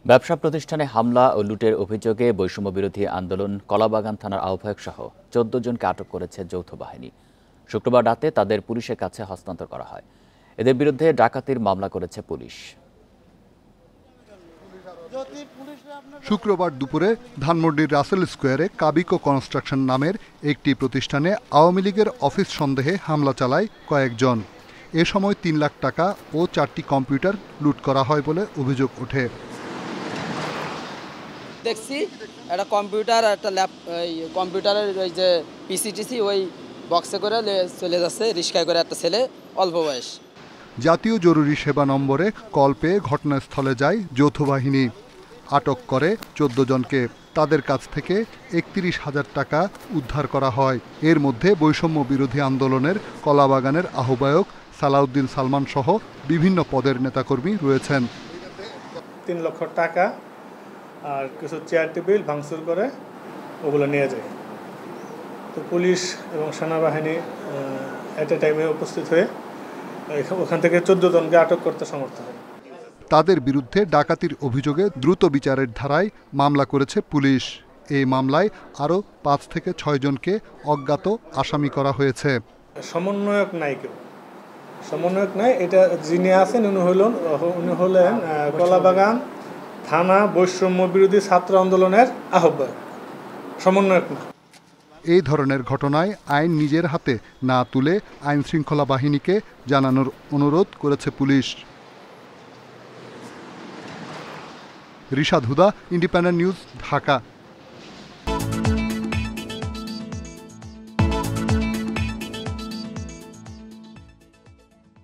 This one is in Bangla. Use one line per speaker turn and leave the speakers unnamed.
ব্যবসা প্রতিষ্ঠানে হামলা ও লুটের অভিযোগে বৈষম্য বিরোধী আন্দোলন কলাবাগান থানার আহ্বায়ক সহ ১৪ জনকে আটক করেছে যৌথ বাহিনী। শুক্রবার রাতে তাদের পুলিশের কাছে হস্তান্তর করা হয়। এদের বিরুদ্ধে ডাকাতির মামলা করেছে পুলিশ।
শুক্রবার দুপুরে ধানমন্ডির রাসেল স্কোয়ারে কাবিকো কনস্ট্রাকশন নামের একটি প্রতিষ্ঠানে আওয়ামী লীগের অফিস সন্দেহে হামলা চালায় কয়েকজন। এ সময় ৩ লাখ টাকা ও ৪টি কম্পিউটার লুট করা হয় বলে অভিযোগ ওঠে।
দেখছি একটা কম্পিউটার একটা কম্পিউটারের ওই যে পিসিটিসি ওই বক্সে করে চলে যাচ্ছে রিক্সায় করে একটা ছেলে অল্প বয়স।
জাতীয় জরুরি সেবা নম্বরে কল পেয়ে ঘটনাস্থলে যায় যৌথ বাহিনী। আটক করে ১৪ জনকে। তাদের কাছ থেকে ৩১,০০০ টাকা উদ্ধার করা হয়। এর মধ্যে বৈষম্য বিরোধী আন্দোলনের কলাবাগানের আহ্বায়ক সালাউদ্দিন সালমান সহ বিভিন্ন পদের নেতাকর্মী রয়েছেন।
৩ লক্ষ টাকা আর কিছু চেয়ার টেবিল ভাঙচুর করে ওগুলো নিয়ে যায়। তো পুলিশ এবং সেনাবাহিনী এট এ টাইমে উপস্থিত হয়ে ওখান থেকে ১৪ জনকে আটক করতে সমর্থ হয়।
তাদের বিরুদ্ধে ডাকাতির অভিযোগে দ্রুত বিচারের ধারায় মামলা করেছে পুলিশ। এই মামলায় আরও ৫ থেকে ৬ জনকে অজ্ঞাত আসামি করা হয়েছে।
সমন্বয়ক নাই কেউ, সমন্বয়ক নাই। এটা যিনি আছেন উনি হলেন কলাবাগান থানা বৈষম্য বিরোধী ছাত্র আন্দোলনের আহ্বায়ক, সমন্বয়ক না।
এই ধরনের ঘটনায় আইন নিজের হাতে না তুলে আইন শৃঙ্খলা বাহিনীকে জানানোর অনুরোধ করেছে পুলিশ। রিশাদ হুদা, ইন্ডিপেন্ডেন্ট নিউজ, ঢাকা।